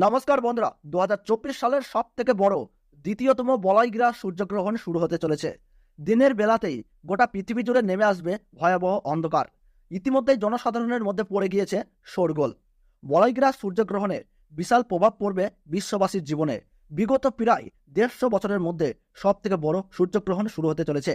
নমস্কার বন্ধুরা, 2024 সালের সব থেকে বড় দ্বিতীয়তম বলয়গ্রাস সূর্যগ্রহণ শুরু হতে চলেছে। দিনের বেলাতেই গোটা পৃথিবী জুড়ে নেমে আসবে ভয়াবহ অন্ধকার। ইতিমধ্যেই জনসাধারণের মধ্যে পড়ে গিয়েছে শোরগোল। বলয়গ্রাস সূর্যগ্রহণের বিশাল প্রভাব পড়বে বিশ্ববাসীর জীবনে। বিগত প্রায় 150 বছরের মধ্যে সব থেকে বড় সূর্যগ্রহণ শুরু হতে চলেছে।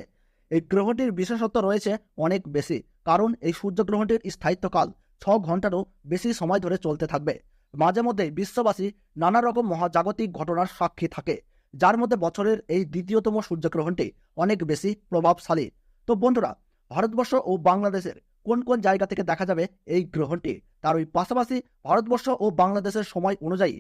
এই গ্রহণটির বিশেষত্ব রয়েছে অনেক বেশি, কারণ এই সূর্যগ্রহণটির স্থায়িত্বকাল 6 ঘন্টারও বেশি সময় ধরে চলতে থাকবে। মাঝে মধ্যে বিশ্ববাসী নানা রকম মহাজাগতিক ঘটনার সাক্ষী থাকে, যার মধ্যে বছরের এই দ্বিতীয়তম সূর্যগ্রহণটি অনেক বেশি প্রভাবশালী। তো বন্ধুরা, ভারতবর্ষ ও বাংলাদেশের কোন কোন জায়গা থেকে দেখা যাবে এই গ্রহণটি, তার ওই পাশাপাশি ভারতবর্ষ ও বাংলাদেশের সময় অনুযায়ী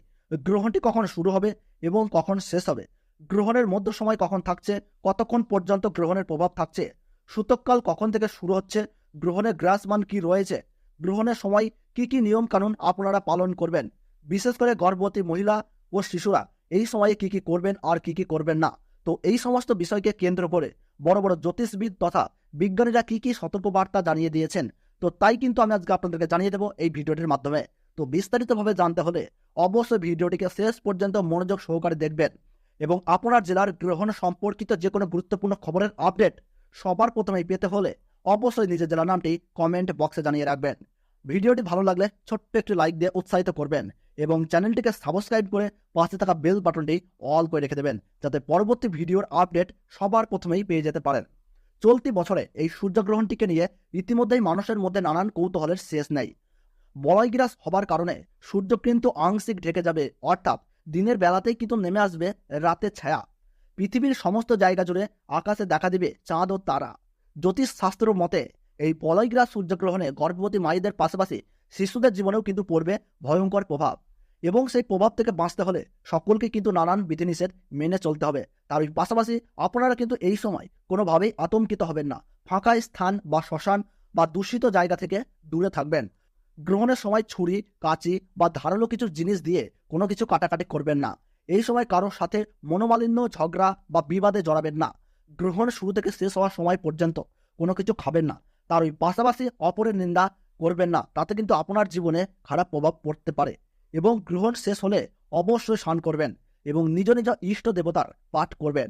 গ্রহণটি কখন শুরু হবে এবং কখন শেষ হবে, গ্রহণের মধ্য সময় কখন থাকছে, কতক্ষণ পর্যন্ত গ্রহণের প্রভাব থাকছে, সূতককাল কখন থেকে শুরু হচ্ছে, গ্রহণের গ্রাসমান কি রয়েছে, গ্রহণের সময় কি কি নিয়ম কানুন আপনারা পালন করবেন, বিশেষ করে গর্ভবতী মহিলা ও শিশুরা এই সময়ে কি কি করবেন আর কি কি করবেন না। তো এই সমস্ত বিষয়কে কেন্দ্র করে বড় বড় জ্যোতিষবিদ তথা বিজ্ঞানীরা কি কি সতর্কবার্তা জানিয়ে দিয়েছেন, তো তাই কিন্তু আমি আজকে আপনাদেরকে জানিয়ে দেবো এই ভিডিওটির মাধ্যমে। তো বিস্তারিতভাবে জানতে হলে অবশ্যই ভিডিওটিকে শেষ পর্যন্ত মনোযোগ সহকারে দেখবেন এবং আপনার জেলার গ্রহণ সম্পর্কিত যে কোনো গুরুত্বপূর্ণ খবরের আপডেট সবার প্রথমেই পেতে হলে অবশ্যই নিজের জেলার নামটি কমেন্ট বক্সে জানিয়ে রাখবেন। ভিডিওটি ভালো লাগলে ছোট্ট একটি লাইক দিয়ে উৎসাহিত করবেন এবং চ্যানেলটিকে সাবস্ক্রাইব করে পাশে থাকা বেল বাটনটি অল করে রেখে দেবেন, যাতে পরবর্তী ভিডিওর আপডেট সবার প্রথমেই পেয়ে যেতে পারেন। চলতি বছরে এই সূর্যগ্রহণটিকে নিয়ে ইতিমধ্যেই মানুষের মধ্যে নানান কৌতূহলের শেষ নেই। বলয়গ্রাস হবার কারণে সূর্য কিন্তু আংশিক ঢেকে যাবে, অর্থাৎ দিনের বেলাতেই কিন্তু নেমে আসবে রাতের ছায়া। পৃথিবীর সমস্ত জায়গা জুড়ে আকাশে দেখা দিবে চাঁদ ও তারা। জ্যোতিষ শাস্ত্র মতে এই বলয়গ্রাস সূর্যগ্রহণে গর্ভবতী মায়েদের পাশাপাশি শিশুদের জীবনেও কিন্তু পড়বে ভয়ঙ্কর প্রভাব, এবং সেই প্রভাব থেকে বাঁচতে হলে সকলকে কিন্তু নানান বিধিনিষেধ মেনে চলতে হবে। তার পাশাপাশি আপনারা কিন্তু এই সময় কোনোভাবেই আতঙ্কিত হবেন না। ফাঁকা স্থান বা শ্মশান বা দূষিত জায়গা থেকে দূরে থাকবেন। গ্রহণের সময় ছুরি, কাঁচি বা ধারালো কিছু জিনিস দিয়ে কোনো কিছু কাটাকাটি করবেন না। এই সময় কারোর সাথে মনোমালিন্য, ঝগড়া বা বিবাদে জড়াবেন না। গ্রহণ শুরু থেকে শেষ হওয়ার সময় পর্যন্ত কোনো কিছু খাবেন না। তার ওই পাশাপাশি অপরের নিন্দা করবেন না, তাতে কিন্তু আপনার জীবনে খারাপ প্রভাব পড়তে পারে। এবং গ্রহণ শেষ হলে অবশ্যই স্নান করবেন এবং নিজ নিজ ইষ্ট দেবতার পাঠ করবেন।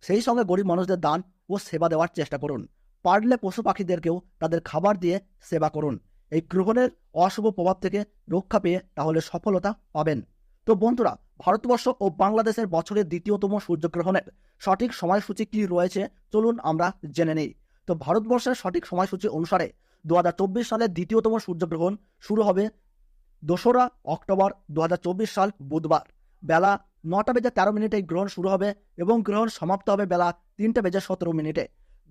সেই সঙ্গে গরিব মানুষদের দান ও সেবা দেওয়ার চেষ্টা করুন। পারলে পশু পাখিদেরকেও তাদের খাবার দিয়ে সেবা করুন। এই গ্রহণের অশুভ প্রভাব থেকে রক্ষা পেয়ে তাহলে সফলতা পাবেন। তো বন্ধুরা, ভারতবর্ষ ও বাংলাদেশের বছরের দ্বিতীয়তম সূর্যগ্রহণের সঠিক সময়সূচি কি রয়েছে চলুন আমরা জেনে নেই। তো ভারতবর্ষের সঠিক সময়সূচি অনুসারে 2024 সালের দ্বিতীয়তম সূর্যগ্রহণ শুরু হবে 2রা অক্টোবর 2024 সাল বুধবার বেলা 9:13 এই গ্রহণ শুরু হবে এবং গ্রহণ সমাপ্ত হবে বেলা 3:17।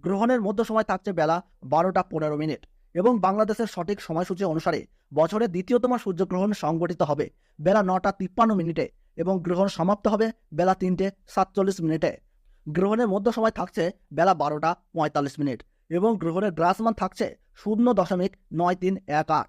গ্রহণের মধ্য সময় থাকছে বেলা 12:15 এবং বাংলাদেশের সঠিক সময়সূচি অনুসারে বছরের দ্বিতীয়তম সূর্যগ্রহণ সংগঠিত হবে বেলা 9:53 এবং গ্রহণ সমাপ্ত হবে বেলা 3:47। গ্রহণের মধ্য সময় থাকছে বেলা 12:45 এবং গ্রহণের গ্রাসমান থাকছে 0.9318।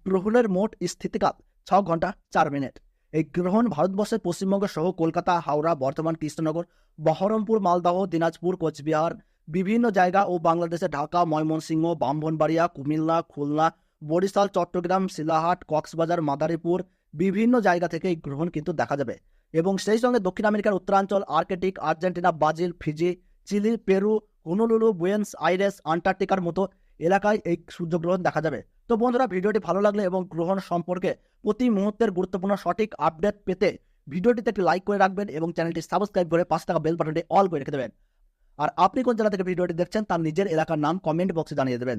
গ্রহণের মোট স্থিতিকাল 6 ঘন্টা 4 মিনিট। এই গ্রহণ ভারতবর্ষের পশ্চিমবঙ্গ সহ কলকাতা, হাওড়া, বর্ধমান, কৃষ্ণনগর, বহরমপুর, মালদহ, দিনাজপুর, কোচবিহার, বিভিন্ন জায়গা ও বাংলাদেশের ঢাকা, ময়মনসিংহ, ব্রাহ্মণবাড়িয়া, কুমিল্লা, খুলনা, বরিশাল, চট্টগ্রাম, শিলাহাট, কক্সবাজার, মাদারীপুর বিভিন্ন জায়গা থেকে এই গ্রহণ কিন্তু দেখা যাবে। এবং সেই সঙ্গে দক্ষিণ আমেরিকার উত্তরাঞ্চল, Arctic, Argentina, Brazil, Fiji, Chile, Peru, Honolulu, Buenos Aires, আন্টার্কটিকার মতো এলাকায় এই সূর্যগ্রহণ দেখা যাবে। তো বন্ধুরা, ভিডিওটি ভালো লাগলে এবং গ্রহণ সম্পর্কে প্রতি মুহূর্তের গুরুত্বপূর্ণ সঠিক আপডেট পেতে ভিডিওটিতে একটি লাইক করে রাখবেন এবং চ্যানেলটি সাবস্ক্রাইব করে পাশে থাকা বেল বাটনটি অল করে রেখে দেবেন। আর আপনি কোন জেলা থেকে ভিডিওটি দেখছেন তার নিজের এলাকার নাম কমেন্ট বক্সে জানিয়ে দেবেন।